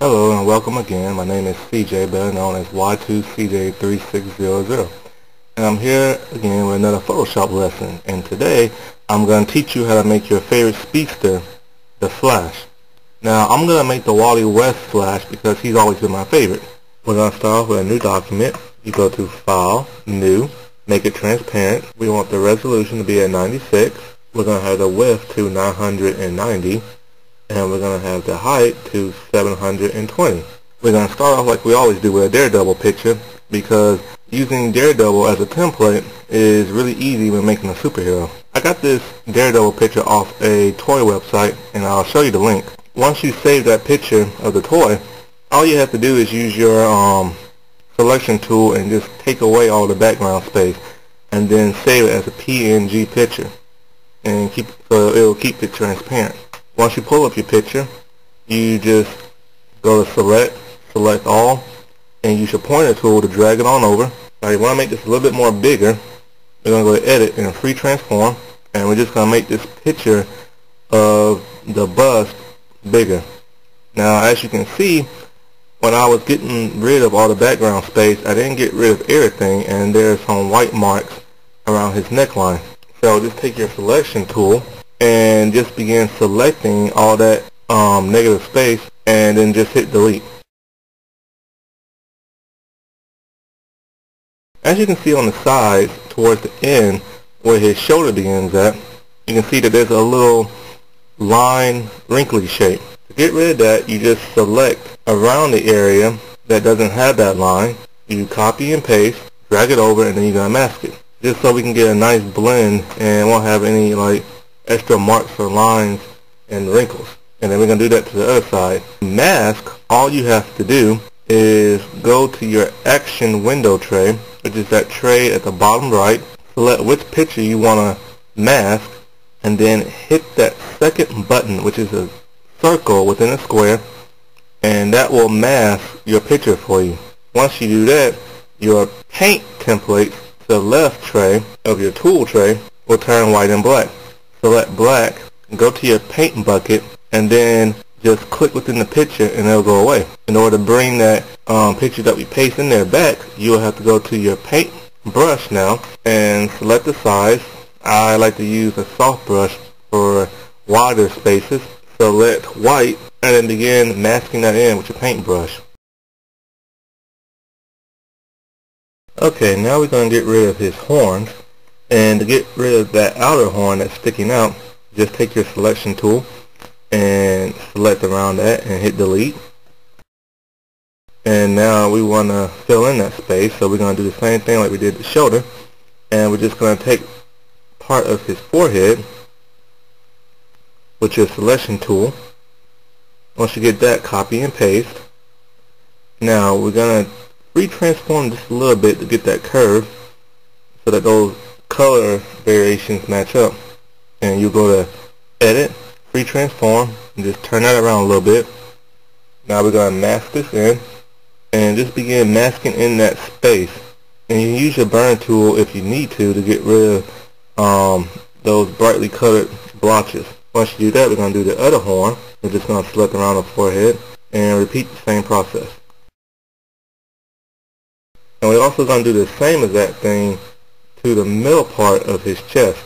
Hello and welcome again. My name is CJ, better known as Y2CJ3600. And I'm here again with another Photoshop lesson. And today I'm going to teach you how to make your favorite speedster, the Flash. Now I'm going to make the Wally West Flash because he's always been my favorite. We're going to start off with a new document. You go to File, New, make it transparent. We want the resolution to be at 96. We're going to have the width to 990. And we're going to have the height to 720. We're going to start off like we always do with a daredevil picture, because using daredevil as a template is really easy when making a superhero. I got this daredevil picture off a toy website, and I'll show you the link. Once you save that picture of the toy, all you have to do is use your selection tool and just take away all the background space, and then save it as a PNG picture, and so it'll keep it transparent. Once you pull up your picture, you just go to select all, and use your pointer tool to drag it on over. Now you want to make this a little bit more bigger. We're going to go to edit and free transform, and we're just going to make this picture of the bust bigger. Now as you can see, when I was getting rid of all the background space, I didn't get rid of everything, and there's some white marks around his neckline. So just take your selection tool and just begin selecting all that negative space, and then just hit delete. As you can see on the sides towards the end where his shoulder begins at, you can see that there's a little line wrinkly shape. To get rid of that, you just select around the area that doesn't have that line. You copy and paste, drag it over, and then you're going to mask it, just so we can get a nice blend and won't have any extra marks or lines and wrinkles. And then we're going to do that to the other side. Mask, all you have to do is go to your action window tray, which is that tray at the bottom right, select which picture you want to mask, and then hit that second button, which is a circle within a square, and that will mask your picture for you. Once you do that, your paint template to the left tray of your tool tray will turn white and black. Select black, go to your paint bucket, and then just click within the picture and it'll go away. In order to bring that picture that we paste in there back, you'll have to go to your paint brush now and select the size. I like to use a soft brush for wider spaces. Select white and then begin masking that in with your paintbrush. Okay, now we're going to get rid of his horns. And to get rid of that outer horn that's sticking out, just take your selection tool and select around that and hit delete. And now we want to fill in that space, so we're going to do the same thing like we did the shoulder. And we're just going to take part of his forehead with your selection tool. Once you get that, copy and paste. Now we're going to retransform just a little bit to get that curve so that those color variations match up. And you go to edit, free transform, and just turn that around a little bit. Now we're going to mask this in and just begin masking in that space. And you can use your burn tool if you need to get rid of those brightly colored blotches. Once you do that, we're going to do the other horn. We're just going to select around the forehead and repeat the same process. And we're also going to do the same exact thing to the middle part of his chest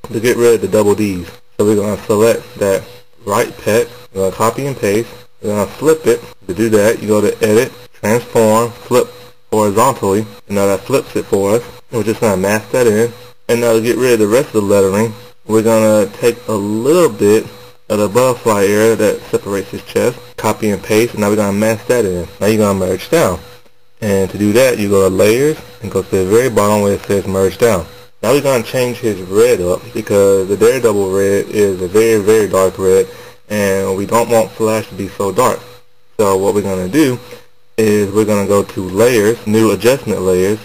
to get rid of the double D's. So we're going to select that right pec, we're going to copy and paste, we're going to flip it. To do that, you go to edit, transform, flip horizontally, and now that flips it for us. And we're just going to mask that in. And now to get rid of the rest of the lettering, we're going to take a little bit of the butterfly area that separates his chest, copy and paste, and now we're going to mask that in. Now you're going to merge down. And to do that, you go to layers and go to the very bottom where it says merge down. Now we're going to change his red up, because the daredevil red is a very, very dark red, and we don't want Flash to be so dark. So what we're going to do is we're going to go to layers, new adjustment layers,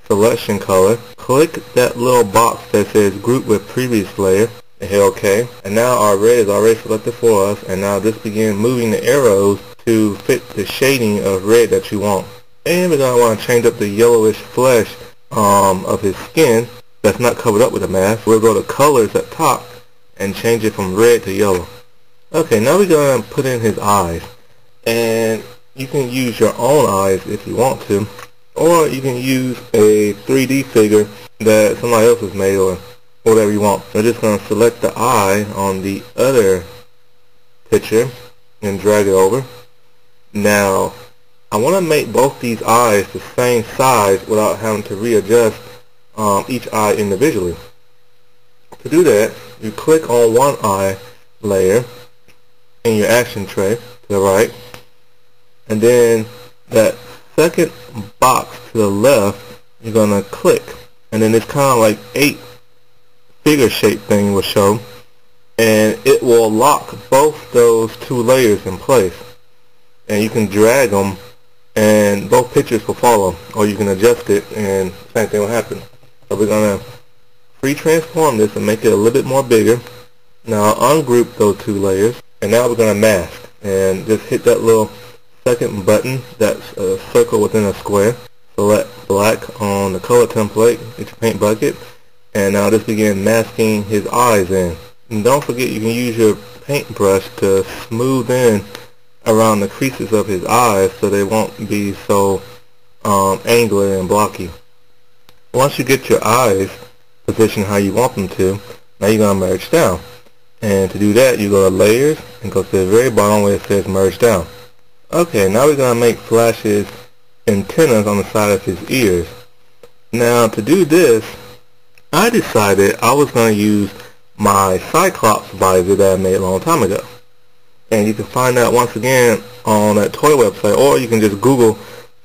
selection color, click that little box that says group with previous layer, and hit OK. And now our red is already selected for us, and now just begin moving the arrows to fit the shading of red that you want. And we're going to want to change up the yellowish flesh of his skin that's not covered up with a mask. We'll go to colors at top and change it from red to yellow. Okay, now we're going to put in his eyes. And you can use your own eyes if you want to. Or you can use a 3D figure that somebody else has made or whatever you want. I'm just going to select the eye on the other picture and drag it over. Now, I want to make both these eyes the same size without having to readjust each eye individually. To do that, you click on one eye layer in your action tray to the right, and then that second box to the left you're going to click, and then it's kind of like 8 figure shape thing will show, and it will lock both those 2 layers in place, and you can drag them and both pictures will follow, or you can adjust it and same thing will happen. So we're going to free transform this and make it a little bit more bigger. Now ungroup those 2 layers, and now we're going to mask, and just hit that little second button that's a circle within a square. Select black on the color template, get your paint bucket, and now just begin masking his eyes in. And don't forget you can use your paintbrush to smooth in around the creases of his eyes so they won't be so angular and blocky. Once you get your eyes positioned how you want them to, now you're going to merge down. And to do that, you go to layers and go to the very bottom where it says merge down. Okay, now we're going to make Flash's antennas on the side of his ears. Now to do this, I decided I was going to use my Cyclops visor that I made a long time ago. And you can find that once again on that toy website, or you can just Google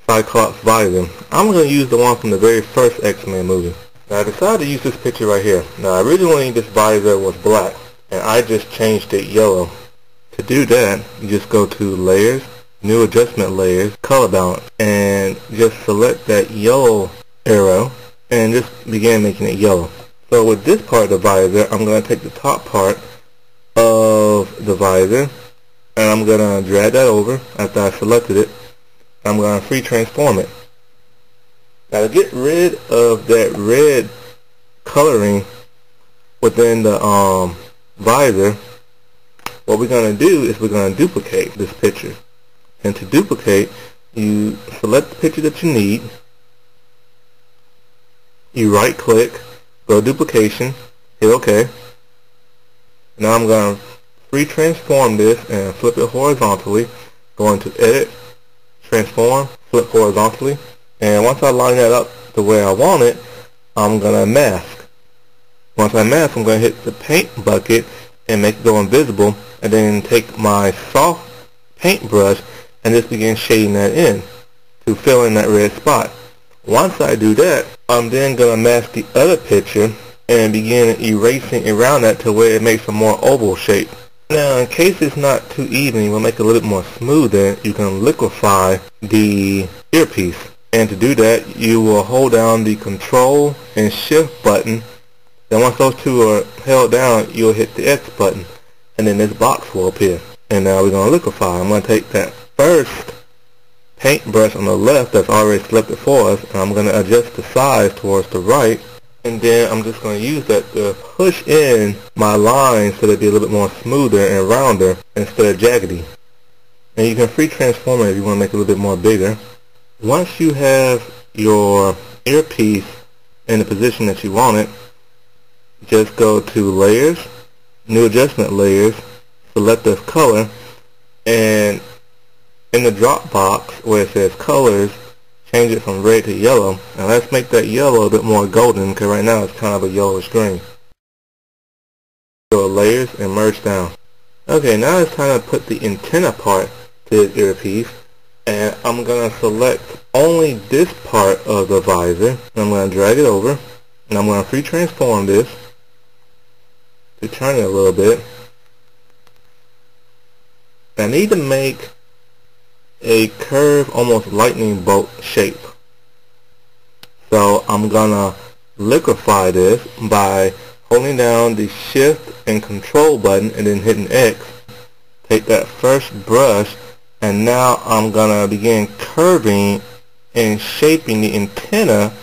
Cyclops visor. I'm going to use the one from the very first X-Men movie. Now I decided to use this picture right here. Now originally this visor was black, and I just changed it yellow. To do that, you just go to layers, new adjustment layers, color balance, and just select that yellow arrow and just begin making it yellow. So with this part of the visor, I'm going to take the top part of the visor and I'm going to drag that over after I selected it. I'm going to free transform it. Now to get rid of that red coloring within the visor, what we're going to do is we're going to duplicate this picture. And to duplicate, you select the picture that you need, you right click, go duplication, hit OK. Now I'm going to free transform this and flip it horizontally, go into edit, transform, flip horizontally, and once I line that up the way I want it, I'm going to mask. Once I mask, I'm going to hit the paint bucket and make it go invisible, and then take my soft paintbrush and just begin shading that in to fill in that red spot. Once I do that, I'm then going to mask the other picture and begin erasing around that to where it makes a more oval shape. Now in case it's not too even, you want to make it a little bit more smoother, you can liquefy the earpiece. And to do that, you will hold down the Control and Shift button. Then once those two are held down, you'll hit the X button, and then this box will appear. And now we're going to liquefy. I'm going to take that first paintbrush on the left that's already selected for us, and I'm going to adjust the size towards the right, and then I'm just going to use that to push in my lines so they'll be a little bit more smoother and rounder instead of jaggedy. And you can free transform it if you want to make it a little bit more bigger. Once you have your earpiece in the position that you want it, just go to layers, new adjustment layers, select this color, and in the drop box where it says colors, change it from red to yellow. And let's make that yellow a bit more golden, because right now it's kind of a yellowish green. Go to layers and merge down. Okay, now it's time to put the antenna part to his earpiece, and I'm going to select only this part of the visor, and I'm going to drag it over, and I'm going to free transform this to turn it a little bit. I need to make a curved, almost lightning bolt shape. So I'm gonna liquefy this by holding down the Shift and Control button and then hitting X. Take that first brush, and now I'm gonna begin curving and shaping the antenna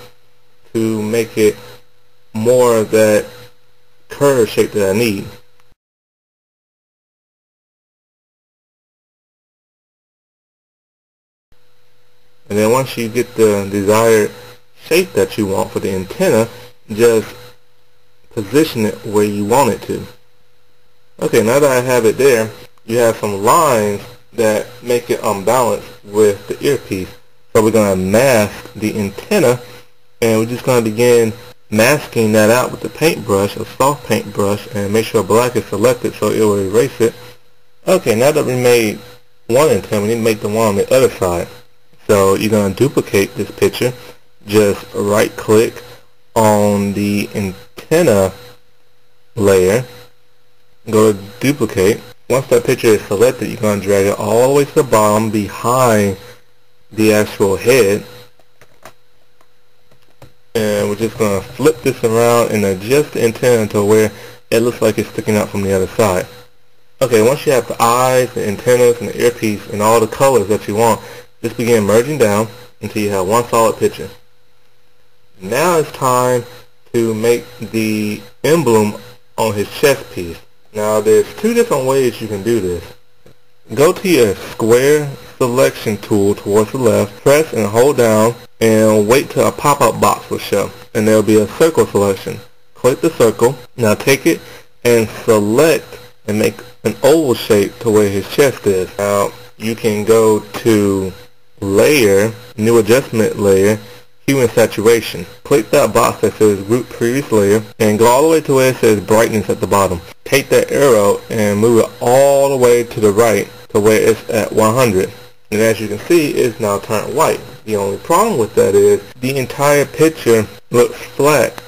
to make it more of that curve shape that I need. And then once you get the desired shape that you want for the antenna, just position it where you want it to. Okay, now that I have it there, you have some lines that make it unbalanced with the earpiece. So we're going to mask the antenna, and we're just going to begin masking that out with the paintbrush, a soft paintbrush, and make sure black is selected so it will erase it. Okay, now that we made one antenna, we need to make the one on the other side. So you're going to duplicate this picture. Just right click on the antenna layer, go to duplicate. Once that picture is selected, you're going to drag it all the way to the bottom behind the actual head, and we're just going to flip this around and adjust the antenna to where it looks like it's sticking out from the other side. Okay, once you have the eyes, the antennas, and the earpiece, and all the colors that you want, just begin merging down until you have one solid picture. Now it's time to make the emblem on his chest piece. Now there's two different ways you can do this. Go to your square selection tool towards the left, press and hold down, and wait till a pop-up box will show, and there will be a circle selection. Click the circle. Now take it and select and make an oval shape to where his chest is. Now you can go to Layer, New Adjustment Layer, Hue and Saturation. Click that box that says Group Previous Layer and go all the way to where it says Brightness at the bottom. Take that arrow and move it all the way to the right to where it's at 100. And as you can see, it's now turned white. The only problem with that is the entire picture looks flat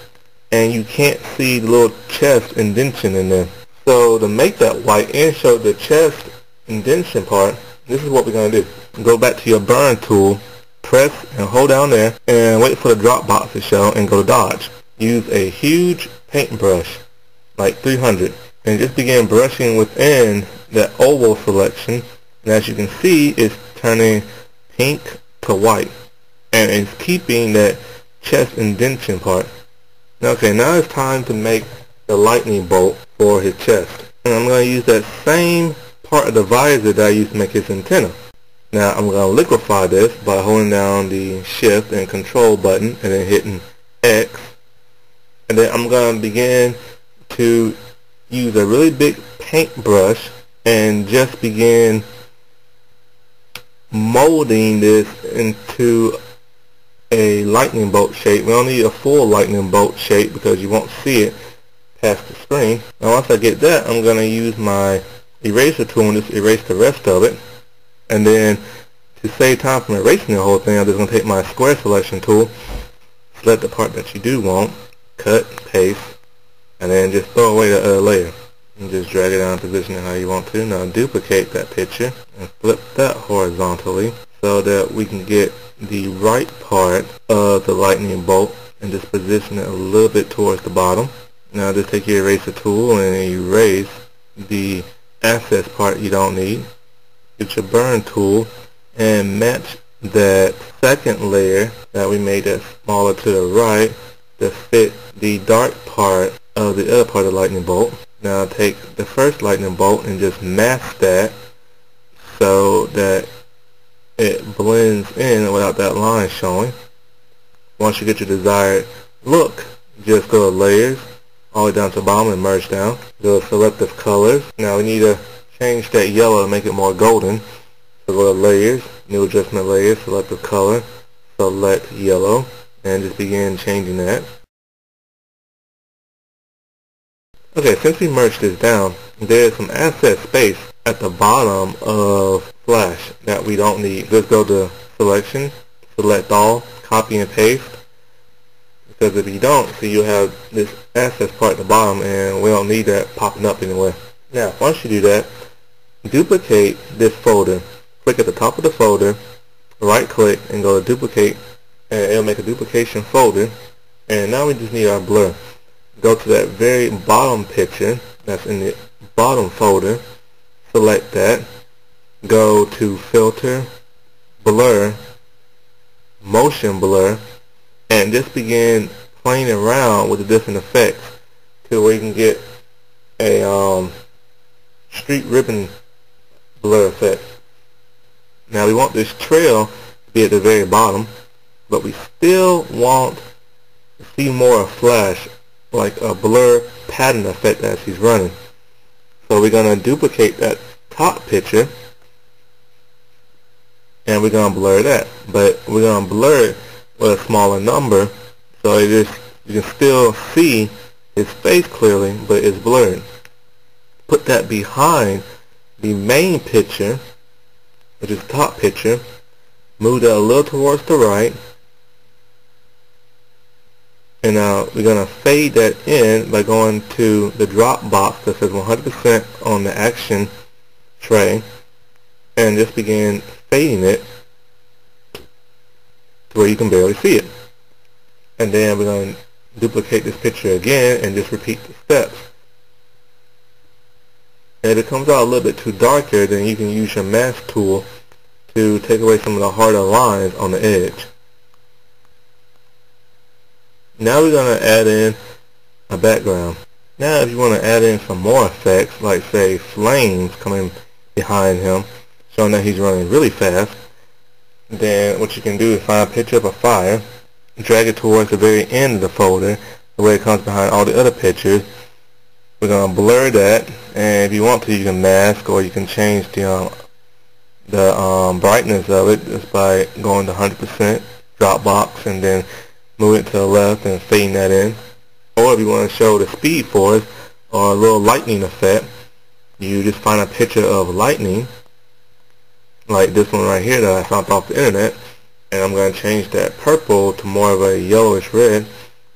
and you can't see the little chest indentation in there. So to make that white and show the chest indentation part, this is what we're going to do. Go back to your burn tool, press and hold down there, and wait for the drop box to show and go to dodge. Use a huge paintbrush, like 300, and just begin brushing within that oval selection. And as you can see, it's turning pink to white, and it's keeping that chest indentation part. Okay, now it's time to make the lightning bolt for his chest. And I'm going to use that same part of the visor that I used to make his antenna. Now I'm going to liquefy this by holding down the shift and control button and then hitting X. And then I'm going to begin to use a really big paintbrush and just begin molding this into a lightning bolt shape. We don't need a full lightning bolt shape because you won't see it past the screen. Now once I get that, I'm going to use my eraser tool and just erase the rest of it. And then to save time from erasing the whole thing, I'm just going to take my square selection tool, select the part that you do want, cut, paste, and then just throw away the other layer. And just drag it down and position it how you want to. Now duplicate that picture and flip that horizontally so that we can get the right part of the lightning bolt and just position it a little bit towards the bottom. Now just take your eraser tool and erase the excess part you don't need. Get your burn tool and match that second layer that we made that smaller to the right to fit the dark part of the other part of the lightning bolt. Now take the first lightning bolt and just mask that so that it blends in without that line showing. Once you get your desired look, just go to layers all the way down to the bottom and merge down. Go to selective colors. Now we need to change that yellow to make it more golden. So go to layers, new adjustment layers, selective color, select yellow, and just begin changing that. Okay, since we merged this down, there's some asset space at the bottom of Flash that we don't need. Just go to selection, select all, copy and paste. Because if you don't, see you'll have this access part at the bottom and we don't need that popping up anywhere. Now, once you do that, duplicate this folder. Click at the top of the folder, right click and go to duplicate, and it'll make a duplication folder. And now we just need our blur. Go to that very bottom picture that's in the bottom folder, select that, go to filter, blur, motion blur, and just begin playing around with the different effects till we can get a street ribbon blur effect. Now we want this trail be at the very bottom, but we still want to see more flash, like a blur pattern effect as he's running. So we're going to duplicate that top picture, and we're going to blur that, but we're going to blur it with a smaller number, so you can still see his face clearly, but it's blurred. Put that behind the main picture, which is the top picture. Move that a little towards the right, and now we're going to fade that in by going to the drop box that says 100% on the action tray, and just begin fading it to where you can barely see it. And then we're going to duplicate this picture again and just repeat the steps. And if it comes out a little bit too darker, then you can use your mask tool to take away some of the harder lines on the edge. Now we're going to add in a background. Now if you want to add in some more effects, like say flames coming behind him, showing that he's running really fast, then what you can do is find a picture of a fire, drag it towards the very end of the folder, the way it comes behind all the other pictures. We're going to blur that, and if you want to, you can mask, or you can change the brightness of it just by going to 100% drop box and then move it to the left and fading that in. Or if you want to show the speed for us, or a little lightning effect, you just find a picture of lightning, like this one right here that I found off the internet, and I'm going to change that purple to more of a yellowish red,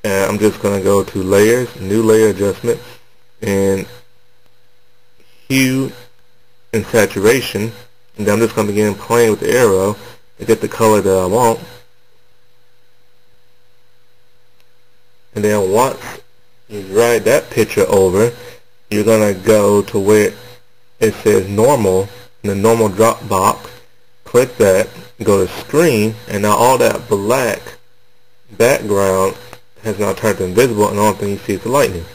and I'm just going to go to layers, new layer adjustment, and hue and saturation, and then I'm just going to begin playing with the arrow to get the color that I want. And then once you drag that picture over, you're going to go to where it says normal, in the normal drop box, click that, go to screen, and now all that black background has now turned invisible, and the only thing you see is the lightning.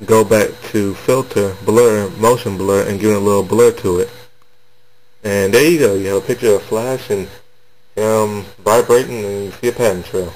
Go back to filter, blur, motion blur, and give it a little blur to it. And there you go, you have a picture of flash and vibrating, and you see a pattern trail.